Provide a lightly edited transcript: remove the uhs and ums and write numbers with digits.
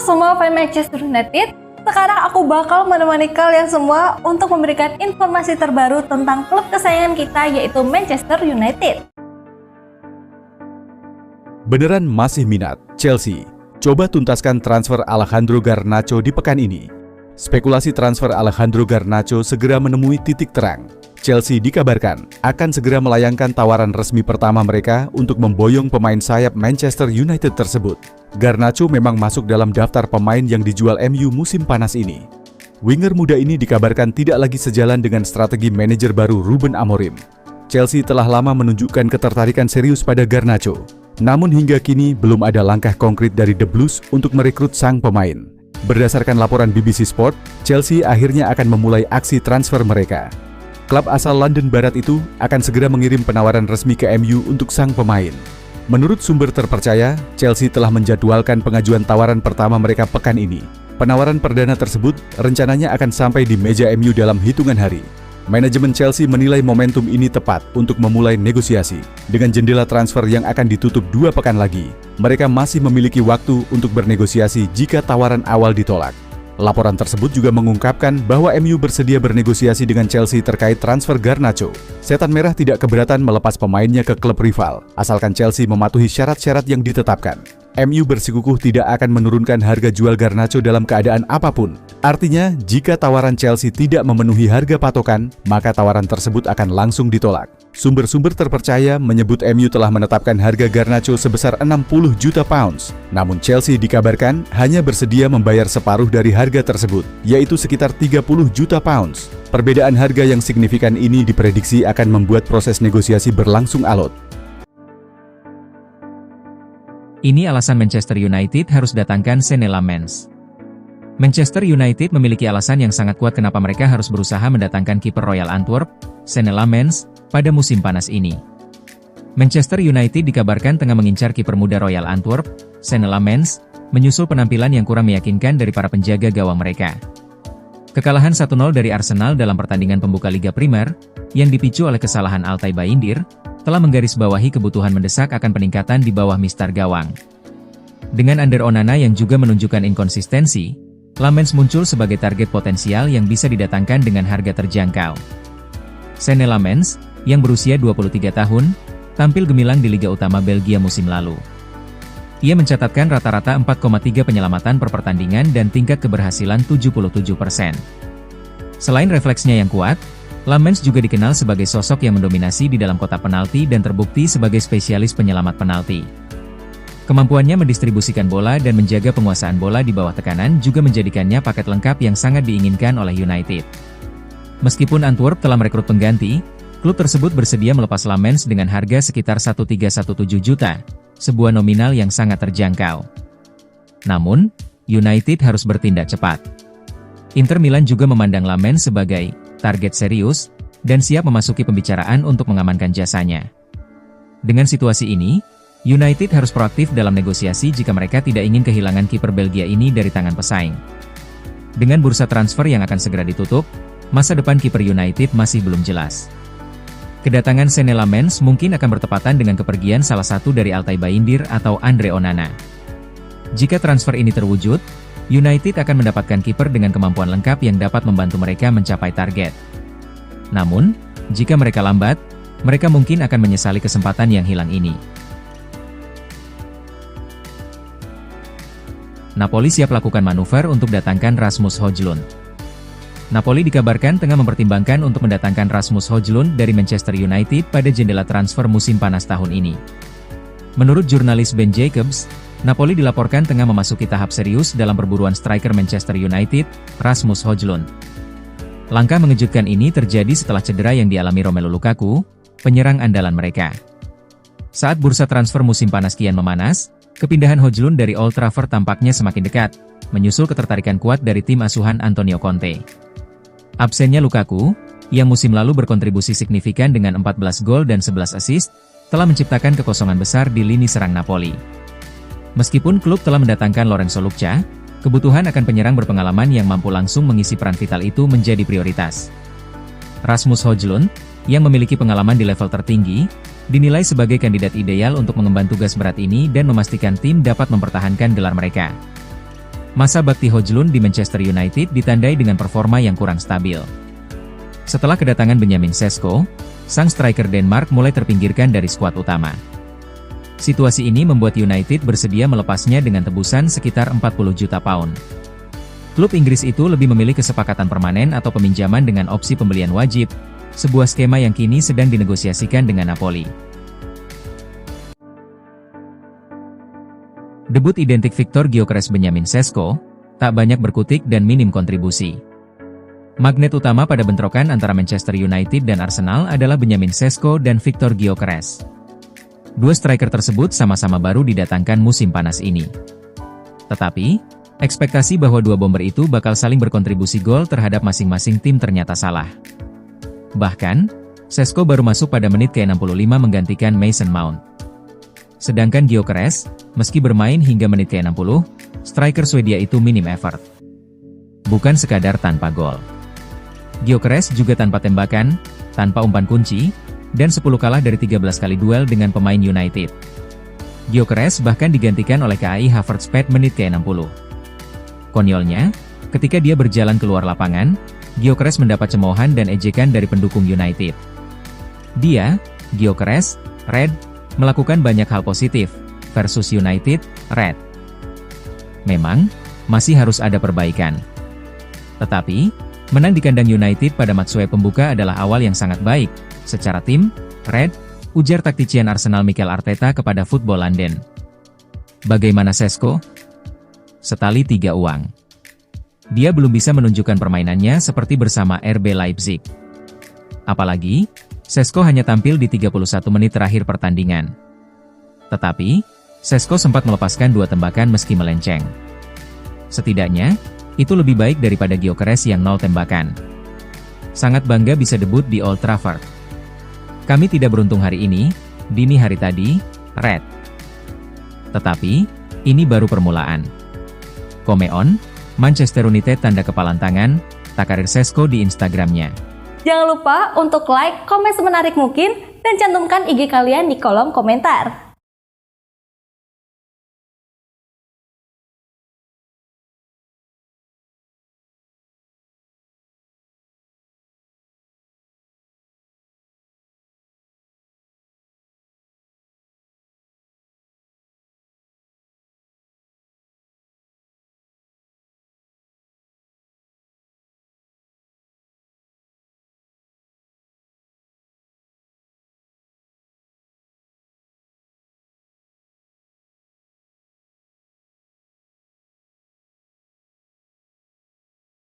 semua fans Manchester United, sekarang aku bakal menemani kalian semua untuk memberikan informasi terbaru tentang klub kesayangan kita yaitu Manchester United. Beneran masih minat Chelsea? Coba tuntaskan transfer Alejandro Garnacho di pekan ini. Spekulasi transfer Alejandro Garnacho segera menemui titik terang. Chelsea dikabarkan akan segera melayangkan tawaran resmi pertama mereka untuk memboyong pemain sayap Manchester United tersebut. Garnacho memang masuk dalam daftar pemain yang dijual MU musim panas ini. Winger muda ini dikabarkan tidak lagi sejalan dengan strategi manajer baru Ruben Amorim. Chelsea telah lama menunjukkan ketertarikan serius pada Garnacho. Namun hingga kini belum ada langkah konkret dari The Blues untuk merekrut sang pemain. Berdasarkan laporan BBC Sport, Chelsea akhirnya akan memulai aksi transfer mereka. Klub asal London Barat itu akan segera mengirim penawaran resmi ke MU untuk sang pemain. Menurut sumber terpercaya, Chelsea telah menjadwalkan pengajuan tawaran pertama mereka pekan ini. Penawaran perdana tersebut rencananya akan sampai di meja MU dalam hitungan hari. Manajemen Chelsea menilai momentum ini tepat untuk memulai negosiasi. Dengan jendela transfer yang akan ditutup 2 pekan lagi, mereka masih memiliki waktu untuk bernegosiasi jika tawaran awal ditolak. Laporan tersebut juga mengungkapkan bahwa MU bersedia bernegosiasi dengan Chelsea terkait transfer Garnacho. Setan Merah tidak keberatan melepas pemainnya ke klub rival, asalkan Chelsea mematuhi syarat-syarat yang ditetapkan. MU bersikukuh tidak akan menurunkan harga jual Garnacho dalam keadaan apapun. Artinya, jika tawaran Chelsea tidak memenuhi harga patokan, maka tawaran tersebut akan langsung ditolak. Sumber-sumber terpercaya menyebut MU telah menetapkan harga Garnacho sebesar 60 juta pounds. Namun Chelsea dikabarkan hanya bersedia membayar separuh dari harga tersebut, yaitu sekitar 30 juta pounds. Perbedaan harga yang signifikan ini diprediksi akan membuat proses negosiasi berlangsung alot. Ini alasan Manchester United harus datangkan Senne Lammens. Manchester United memiliki alasan yang sangat kuat kenapa mereka harus berusaha mendatangkan kiper Royal Antwerp, Senne Lammens, pada musim panas ini. Manchester United dikabarkan tengah mengincar kiper muda Royal Antwerp, Senne Lammens, menyusul penampilan yang kurang meyakinkan dari para penjaga gawang mereka. Kekalahan 1-0 dari Arsenal dalam pertandingan pembuka Liga Primer, yang dipicu oleh kesalahan Altay Bayindir, telah menggarisbawahi kebutuhan mendesak akan peningkatan di bawah mistar gawang. Dengan Ander Onana yang juga menunjukkan inkonsistensi, Lammens muncul sebagai target potensial yang bisa didatangkan dengan harga terjangkau. Senne Lammens, yang berusia 23 tahun, tampil gemilang di Liga Utama Belgia musim lalu. Ia mencatatkan rata-rata 4,3 penyelamatan per pertandingan dan tingkat keberhasilan 77%. Selain refleksnya yang kuat, Lammens juga dikenal sebagai sosok yang mendominasi di dalam kotak penalti dan terbukti sebagai spesialis penyelamat penalti. Kemampuannya mendistribusikan bola dan menjaga penguasaan bola di bawah tekanan juga menjadikannya paket lengkap yang sangat diinginkan oleh United. Meskipun Antwerp telah merekrut pengganti, klub tersebut bersedia melepas Lammens dengan harga sekitar 1,317 juta, sebuah nominal yang sangat terjangkau. Namun, United harus bertindak cepat. Inter Milan juga memandang Lammens sebagai target serius, dan siap memasuki pembicaraan untuk mengamankan jasanya. Dengan situasi ini, United harus proaktif dalam negosiasi jika mereka tidak ingin kehilangan kiper Belgia ini dari tangan pesaing. Dengan bursa transfer yang akan segera ditutup, masa depan kiper United masih belum jelas. Kedatangan Senne Lammens mungkin akan bertepatan dengan kepergian salah satu dari Altay Bayindir atau Andre Onana. Jika transfer ini terwujud, United akan mendapatkan kiper dengan kemampuan lengkap yang dapat membantu mereka mencapai target. Namun, jika mereka lambat, mereka mungkin akan menyesali kesempatan yang hilang ini. Napoli siap lakukan manuver untuk datangkan Rasmus Højlund. Napoli dikabarkan tengah mempertimbangkan untuk mendatangkan Rasmus Højlund dari Manchester United pada jendela transfer musim panas tahun ini. Menurut jurnalis Ben Jacobs, Napoli dilaporkan tengah memasuki tahap serius dalam perburuan striker Manchester United, Rasmus Højlund. Langkah mengejutkan ini terjadi setelah cedera yang dialami Romelu Lukaku, penyerang andalan mereka. Saat bursa transfer musim panas kian memanas, kepindahan Højlund dari Old Trafford tampaknya semakin dekat, menyusul ketertarikan kuat dari tim asuhan Antonio Conte. Absennya Lukaku, yang musim lalu berkontribusi signifikan dengan 14 gol dan 11 assist, telah menciptakan kekosongan besar di lini serang Napoli. Meskipun klub telah mendatangkan Lorenzo Lukca, kebutuhan akan penyerang berpengalaman yang mampu langsung mengisi peran vital itu menjadi prioritas. Rasmus Højlund, yang memiliki pengalaman di level tertinggi, dinilai sebagai kandidat ideal untuk mengemban tugas berat ini dan memastikan tim dapat mempertahankan gelar mereka. Masa bakti Højlund di Manchester United ditandai dengan performa yang kurang stabil. Setelah kedatangan Benjamin Sesko, sang striker Denmark mulai terpinggirkan dari skuad utama. Situasi ini membuat United bersedia melepasnya dengan tebusan sekitar 40 juta pound. Klub Inggris itu lebih memilih kesepakatan permanen atau peminjaman dengan opsi pembelian wajib, sebuah skema yang kini sedang dinegosiasikan dengan Napoli. Debut identik Viktor Gyökeres Benjamin Sesko, tak banyak berkutik dan minim kontribusi. Magnet utama pada bentrokan antara Manchester United dan Arsenal adalah Benjamin Sesko dan Viktor Gyökeres. Dua striker tersebut sama-sama baru didatangkan musim panas ini. Tetapi, ekspektasi bahwa dua bomber itu bakal saling berkontribusi gol terhadap masing-masing tim ternyata salah. Bahkan, Sesko baru masuk pada menit ke-65 menggantikan Mason Mount. Sedangkan Gyökeres, meski bermain hingga menit ke-60, striker Swedia itu minim effort. Bukan sekadar tanpa gol. Gyökeres juga tanpa tembakan, tanpa umpan kunci, dan 10 kalah dari 13 kali duel dengan pemain United. Gyökeres bahkan digantikan oleh Kai Havertz pada menit ke-60. Konyolnya, ketika dia berjalan keluar lapangan, Gyökeres mendapat cemoohan dan ejekan dari pendukung United. Dia, Gyökeres, Red, melakukan banyak hal positif, versus United, Red. Memang, masih harus ada perbaikan. Tetapi, menang di kandang United pada matchweek pembuka adalah awal yang sangat baik, secara tim, Red, ujar taktician Arsenal Mikel Arteta kepada Football London. Bagaimana Sesko? Setali 3 uang. Dia belum bisa menunjukkan permainannya seperti bersama RB Leipzig. Apalagi, Sesko hanya tampil di 31 menit terakhir pertandingan. Tetapi, Sesko sempat melepaskan 2 tembakan meski melenceng. Setidaknya, itu lebih baik daripada Gyökeres yang 0 tembakan. Sangat bangga bisa debut di Old Trafford. Kami tidak beruntung hari ini, dini hari tadi, Red. Tetapi, ini baru permulaan. Come on, Manchester United tanda kepalan tangan, takarir Sesko di Instagramnya. Jangan lupa untuk like, komen semenarik mungkin, dan cantumkan IG kalian di kolom komentar.